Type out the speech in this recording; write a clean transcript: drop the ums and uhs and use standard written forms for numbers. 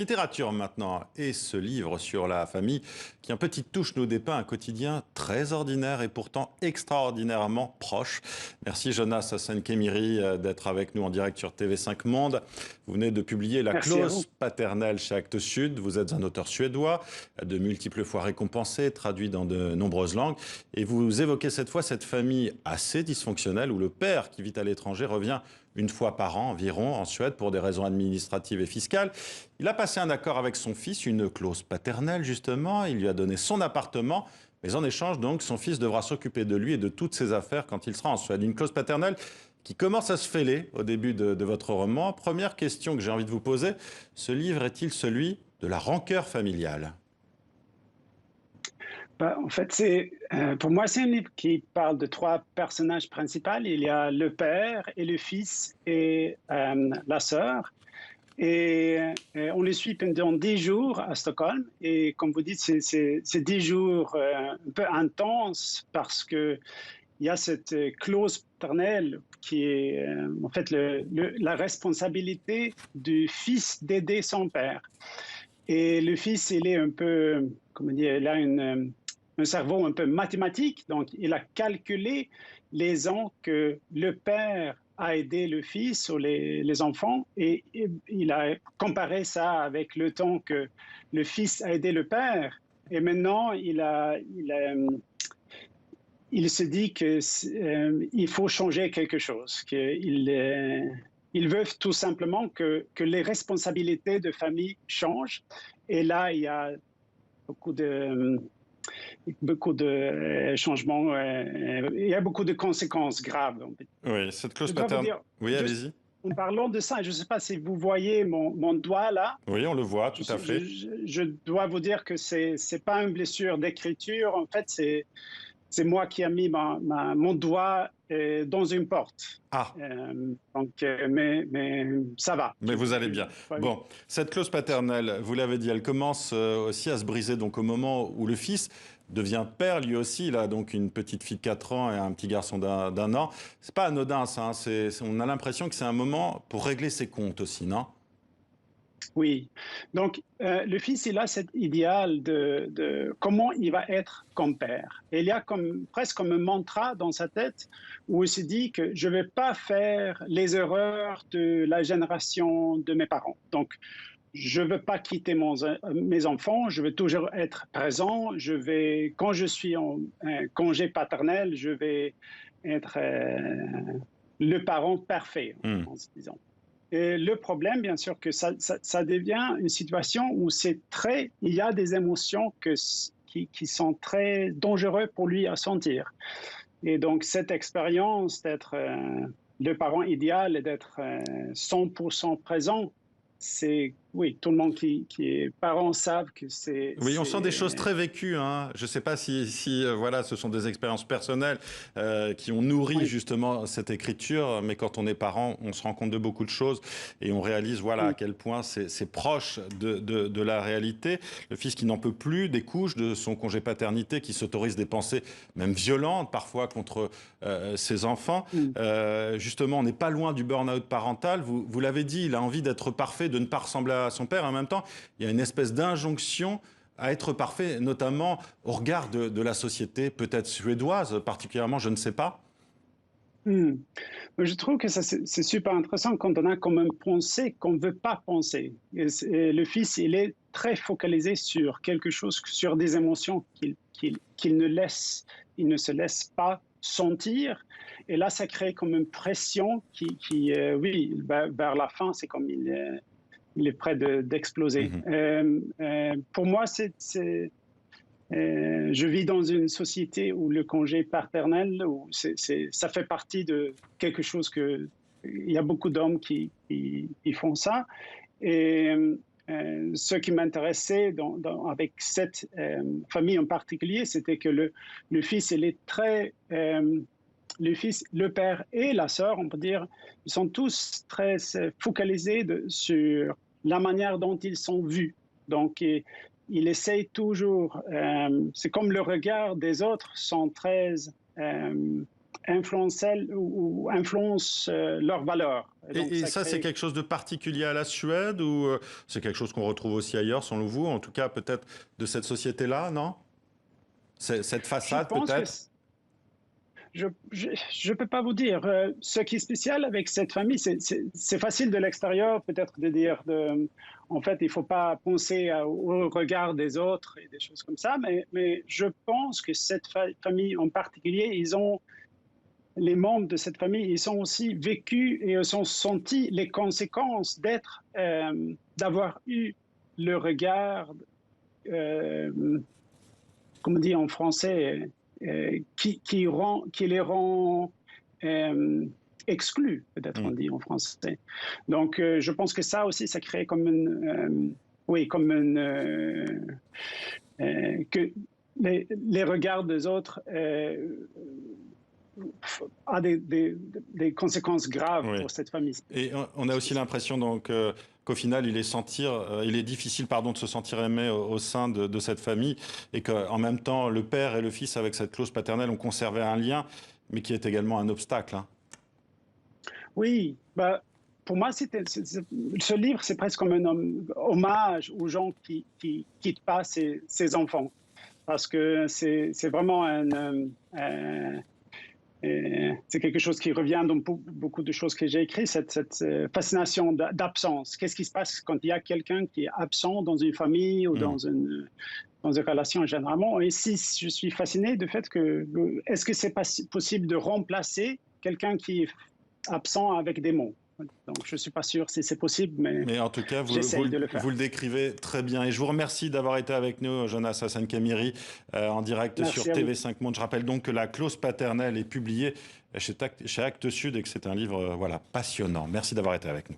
Littérature maintenant, et ce livre sur la famille qui en petite touche nous dépeint un quotidien très ordinaire et pourtant extraordinairement proche. Merci Jonas Hassan-Khemiri d'être avec nous en direct sur TV5 Monde. Vous venez de publier La Merci à clause vous. paternelle chez Actes Sud. Vous êtes un auteur suédois, de multiples fois récompensé, traduit dans de nombreuses langues. Et vous évoquez cette fois cette famille assez dysfonctionnelle où le père qui vit à l'étranger revient une fois par an environ en Suède pour des raisons administratives et fiscales. Il a passé un accord avec son fils, une clause paternelle justement. Il lui a donné son appartement, mais en échange donc, son fils devra s'occuper de lui et de toutes ses affaires quand il sera en Suède. Une clause paternelle qui commence à se fêler au début de votre roman. Première question que j'ai envie de vous poser, ce livre est-il celui de la rancœur familiale? En fait, pour moi, c'est un livre qui parle de trois personnages principaux. Il y a le père et le fils et la sœur. Et on les suit pendant 10 jours à Stockholm. Et comme vous dites, c'est 10 jours un peu intenses parce qu'il y a cette clause paternelle qui est en fait la responsabilité du fils d'aider son père. Et le fils, il est un peu, comment dire, il a un cerveau un peu mathématique, donc il a calculé les ans que le père a aidé le fils ou les enfants et il a comparé ça avec le temps que le fils a aidé le père. Et maintenant, il se dit qu'il faut changer quelque chose, ils veulent tout simplement que les responsabilités de famille changent. Et là, il y a beaucoup de changements, il y a beaucoup de conséquences graves. Oui, cette clause Je dois vous paternelle. dire, Oui, juste allez-y. en parlant de ça, je ne sais pas si vous voyez mon doigt là. Oui, on le voit, Je, tout à fait. je dois vous dire que c'est pas une blessure d'écriture. En fait, c'est moi qui ai mis mon doigt dans une porte. Ah, Mais ça va. mais vous allez bien. Bon, cette clause paternelle, vous l'avez dit, elle commence aussi à se briser donc au moment où le fils devient père, lui aussi. Il a donc une petite fille de 4 ans et un petit garçon d'un an. C'est pas anodin, ça. Hein, on a l'impression que c'est un moment pour régler ses comptes aussi, non? Oui. Donc, le fils, il a cet idéal de comment il va être comme père. Et il y a presque comme un mantra dans sa tête où il se dit que je ne vais pas faire les erreurs de la génération de mes parents. Donc, je ne veux pas quitter mes enfants, je veux toujours être présent. Quand je suis en congé paternel, je vais être le parent parfait, Hmm. en se disant. Et le problème, bien sûr, que ça devient une situation où il y a des émotions qui sont très dangereuses pour lui à sentir. Et donc, cette expérience d'être le parent idéal et d'être 100% présent, oui, tout le monde qui est parent savent que Oui, on sent des choses très vécues. Hein. Je ne sais pas si voilà, ce sont des expériences personnelles qui ont nourri oui, justement cette écriture, mais quand on est parent, on se rend compte de beaucoup de choses et on réalise voilà, à oui, quel point c'est proche de la réalité. Le fils qui n'en peut plus des couches de son congé paternité, qui s'autorise des pensées même violentes parfois contre ses enfants. oui. Justement, on n'est pas loin du burn-out parental. Vous l'avez dit, il a envie d'être parfait, de ne pas ressembler à son père. En même temps, il y a une espèce d'injonction à être parfait, notamment au regard de la société, peut-être suédoise particulièrement, je ne sais pas. Hmm. Je trouve que c'est super intéressant quand on a comme une pensée qu'on ne veut pas penser. Et le fils, il est très focalisé sur quelque chose, sur des émotions il ne se laisse pas sentir. Et là, ça crée comme une pression oui, vers la fin, c'est comme il est prêt d'exploser. Mhm. Pour moi, je vis dans une société où le congé paternel, ça fait partie de quelque chose il y a beaucoup d'hommes qui font ça. Et ce qui m'intéressait avec cette famille en particulier, c'était que le fils, il est très... le père et la sœur, on peut dire, ils sont tous très focalisés sur la manière dont ils sont vus. Donc, il essaye toujours, c'est comme le regard des autres sont très influencent leurs valeurs. Et ça, c'est quelque chose de particulier à la Suède ou c'est quelque chose qu'on retrouve aussi ailleurs, selon vous? En tout cas, peut-être de cette société-là, non? Cette façade, peut-être? Je ne peux pas vous dire. Ce qui est spécial avec cette famille, c'est facile de l'extérieur peut-être de dire, en fait, il ne faut pas penser au regard des autres et des choses comme ça, mais je pense que cette famille en particulier, les membres de cette famille, ils ont aussi vécu et ils ont senti les conséquences d'avoir eu le regard, comme on dit en français, qui les rend exclus, peut-être on dit en français. Donc, je pense que ça aussi, ça crée comme que les regards des autres a des conséquences graves pour cette famille. Et on a aussi l'impression donc qu'au final, il est difficile de se sentir aimé au sein de cette famille et qu'en même temps, le père et le fils, avec cette clause paternelle, ont conservé un lien, mais qui est également un obstacle. Hein. Oui, pour moi, ce livre, c'est presque comme un hommage aux gens qui quittent pas ces enfants. Parce que c'est vraiment c'est quelque chose qui revient dans beaucoup de choses que j'ai écrites, cette fascination d'absence. Qu'est-ce qui se passe quand il y a quelqu'un qui est absent dans une famille ou dans une relation généralement? Et si je suis fasciné du fait que, est-ce que c'est possible de remplacer quelqu'un qui est absent avec des mots? Donc, je ne suis pas sûr si c'est possible, mais en tout cas, vous le décrivez très bien. Et je vous remercie d'avoir été avec nous, Jonas Hassan Khemiri, en direct sur TV5 Monde. Je rappelle donc que La clause paternelle est publiée chez Actes Sud et que c'est un livre passionnant. Merci d'avoir été avec nous.